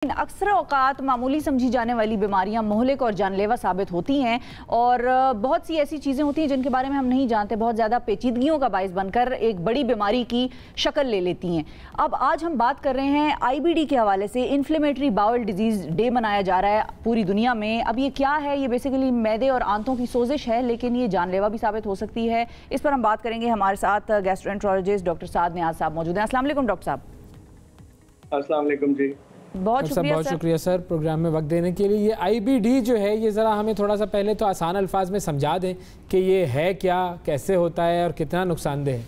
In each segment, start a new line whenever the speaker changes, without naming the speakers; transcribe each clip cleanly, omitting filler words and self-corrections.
अक्सर औकात मामूली समझी जाने वाली बीमारियां मोहलिक और जानलेवा साबित होती हैं और बहुत सी ऐसी चीज़ें होती हैं जिनके बारे में हम नहीं जानते, बहुत ज़्यादा पेचीदगियों का बायस बनकर एक बड़ी बीमारी की शक्ल ले लेती हैं। अब आज हम बात कर रहे हैं आईबीडी के हवाले से। इन्फ्लेमेटरी बाउल डिजीज़ डे मनाया जा रहा है पूरी दुनिया में। अब ये क्या है? ये बेसिकली मैदे और आंतों की सोजिश है, लेकिन ये जानलेवा भी साबित हो सकती है। इस पर हम बात करेंगे। हमारे साथ गैस्ट्रोएंटरोलॉजिस्ट डॉक्टर साद नियाज साहब मौजूद हैं। अस्सलाम वालेकुम डॉक्टर साहब।
अस्सलाम वालेकुम जी।
बहुत
शुक्रिया सर प्रोग्राम में वक्त देने के लिए। ये आईबीडी जो है, ये ज़रा हमें थोड़ा सा पहले तो आसान अल्फाज में समझा दें कि ये है क्या, कैसे होता है और कितना नुकसानदेह है।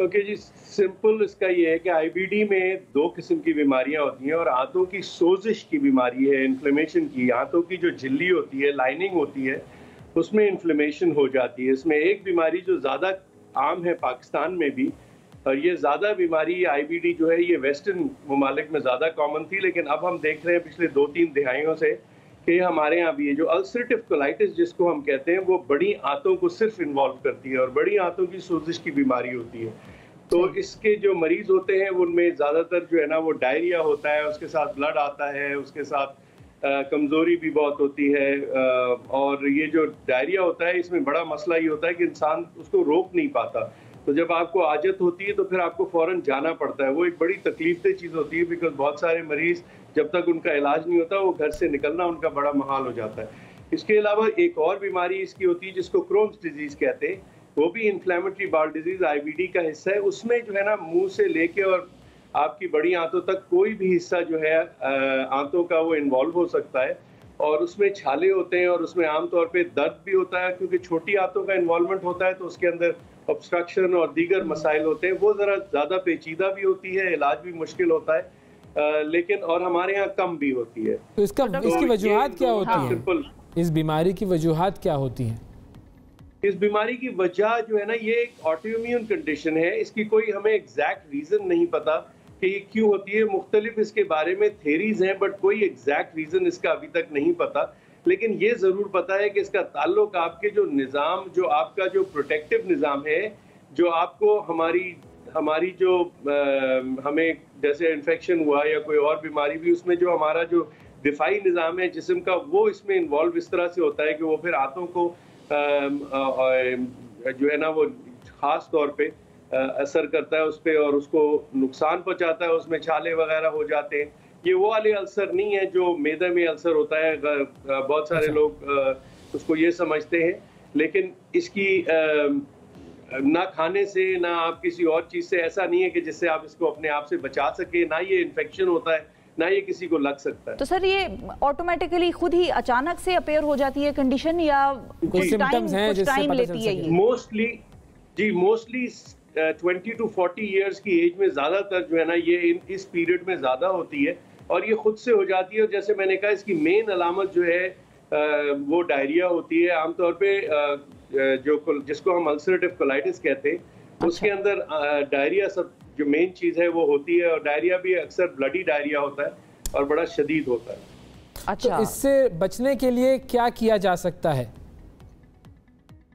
ओके जी, सिंपल इसका ये है कि आईबीडी में दो किस्म की बीमारियां होती हैं और आंतों की सोजिश की बीमारी है, इन्फ्लेमेशन की। आंतों की जो झिल्ली होती है, लाइनिंग होती है, उसमें इन्फ्लेमेशन हो जाती है। इसमें एक बीमारी जो ज़्यादा आम है पाकिस्तान में भी, और ये ज़्यादा बीमारी आईबीडी जो है ये वेस्टर्न ममालिक में ज़्यादा कॉमन थी, लेकिन अब हम देख रहे हैं पिछले 2-3 दिहाइयों से कि हमारे यहाँ भी ये जो अल्सरेटिव कोलाइटिस जिसको हम कहते हैं, वो बड़ी आंतों को सिर्फ इन्वॉल्व करती है और बड़ी आंतों की सोजिश की बीमारी होती है। तो इसके जो मरीज होते हैं उनमें ज़्यादातर जो है ना वो डायरिया होता है, उसके साथ ब्लड आता है, उसके साथ कमज़ोरी भी बहुत होती है। और ये जो डायरिया होता है इसमें बड़ा मसला ये होता है कि इंसान उसको रोक नहीं पाता। तो जब आपको आदत होती है तो फिर आपको फ़ौरन जाना पड़ता है। वो एक बड़ी तकलीफदेह चीज़ होती है, बिकॉज बहुत सारे मरीज़ जब तक उनका इलाज नहीं होता वो घर से निकलना उनका बड़ा महाल हो जाता है। इसके अलावा एक और बीमारी इसकी होती है जिसको क्रोन्स डिजीज़ कहते हैं, वो भी इन्फ्लेमेटरी बाउल डिजीज़ आईबीडी का हिस्सा है। उसमें जो है ना मुँह से लेके और आपकी बड़ी आंतों तक कोई भी हिस्सा जो है आंतों का वो इन्वॉल्व हो सकता है और उसमें छाले होते हैं और उसमें आमतौर पे दर्द भी होता है, क्योंकि छोटी आंतों का इन्वॉल्वमेंट होता है तो उसके अंदर ऑब्स्ट्रक्शन और दीगर मसाइल होते हैं। वो ज़रा ज़्यादा पेचीदा भी होती है, इलाज भी मुश्किल होता है, लेकिन और हमारे यहाँ कम भी होती है।
तो इसकी वजूहात क्या होती है? सिंपल, इस बीमारी की वजूहात क्या होती हैं?
इस बीमारी की वजह जो है ना, ये एक ऑटोइम्यून कंडीशन है। इसकी कोई हमें एग्जैक्ट रीज़न नहीं पता कि ये क्यों होती है। मुख्तलिफ इसके बारे में थेरीज हैं, बट कोई एग्जैक्ट रीज़न इसका अभी तक नहीं पता। लेकिन ये ज़रूर पता है कि इसका ताल्लुक आपके जो निज़ाम, जो आपका जो प्रोटेक्टिव निज़ाम है, जो आपको हमारी जो हमें जैसे इन्फेक्शन हुआ या कोई और बीमारी भी, उसमें जो हमारा जो दिफाई निज़ाम है जिस्म का, वो इसमें इन्वॉल्व इस तरह से होता है कि वो फिर आंतों को जो है ना वो ख़ास तौर पे असर करता है उस पर और उसको नुकसान पहुँचाता है। उसमें छाले वगैरह हो जाते हैं। ये वो वाले अल्सर नहीं है जो मैदे में अल्सर होता है। बहुत सारे लोग उसको ये समझते हैं, लेकिन इसकी ना खाने से ना आप किसी और चीज़ से ऐसा नहीं है कि जिससे आप इसको अपने आप से बचा सके। ना ये इन्फेक्शन होता है, ना ये किसी को लग सकता है।
तो सर ये ऑटोमेटिकली खुद ही अचानक से अपेयर हो जाती है कंडीशन, या कुछ टाइम लेती है ये?
मोस्टली 20 to 40 ईयर्स की एज में ज़्यादातर जो है ना ये इस पीरियड में ज़्यादा होती है और ये खुद से हो जाती है। और जैसे मैंने कहा, इसकी मेन अलामत जो है वो डायरिया होती है। आमतौर पे जिसको हम अल्सरेटिव कोलाइटिस कहते हैं, उसके अंदर डायरिया सब जो मेन चीज़ है वो होती है। और डायरिया भी अक्सर ब्लडी डायरिया होता है और बड़ा शदीद होता है।
अच्छा, तो इससे बचने के लिए क्या किया जा सकता है?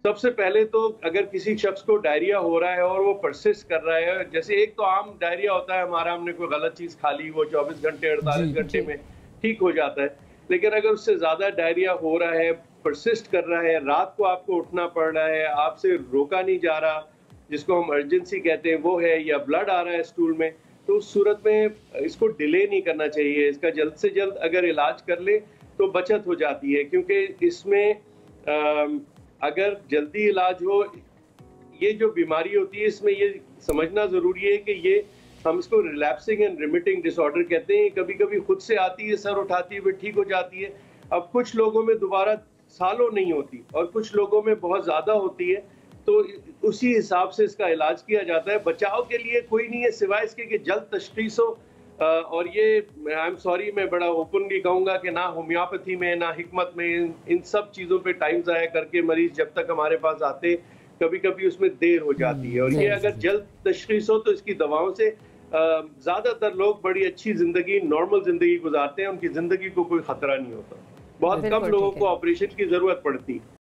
सबसे पहले तो अगर किसी शख्स को डायरिया हो रहा है और वो परसिस्ट कर रहा है, जैसे एक तो आम डायरिया होता है हमारा, हमने कोई गलत चीज़ खा ली, वो 24 घंटे 48 घंटे में ठीक हो जाता है। लेकिन अगर उससे ज़्यादा डायरिया हो रहा है, परसिस्ट कर रहा है, रात को आपको उठना पड़ रहा है, आपसे रोका नहीं जा रहा, जिसको हम अर्जेंसी कहते हैं वो है, या ब्लड आ रहा है स्टूल में, तो उस सूरत में इसको डिले नहीं करना चाहिए। इसका जल्द से जल्द अगर इलाज कर ले तो बचत हो जाती है, क्योंकि इसमें अगर जल्दी इलाज हो, ये जो बीमारी होती है इसमें ये समझना ज़रूरी है कि ये हम इसको रिलैप्सिंग एंड रिमिटिंग डिसऑर्डर कहते हैं। कभी कभी खुद से आती है, सर उठाती है, फिर ठीक हो जाती है। अब कुछ लोगों में दोबारा सालों नहीं होती और कुछ लोगों में बहुत ज़्यादा होती है, तो उसी हिसाब से इसका इलाज किया जाता है। बचाव के लिए कोई नहीं है सिवाय इसके कि जल्द तशख़ीस हो। और ये आई एम सॉरी, मैं बड़ा ओपनली कहूँगा कि ना होम्योपैथी में ना हिकमत में इन सब चीज़ों पे टाइम ज़ाया करके मरीज़ जब तक हमारे पास आते, कभी कभी उसमें देर हो जाती है। और ये अगर जल्द तशख़ीस हो तो इसकी दवाओं से ज़्यादातर लोग बड़ी अच्छी ज़िंदगी, नॉर्मल ज़िंदगी गुजारते हैं। उनकी ज़िंदगी को कोई ख़तरा नहीं होता। बहुत कम लोगों को ऑपरेशन की ज़रूरत पड़ती है।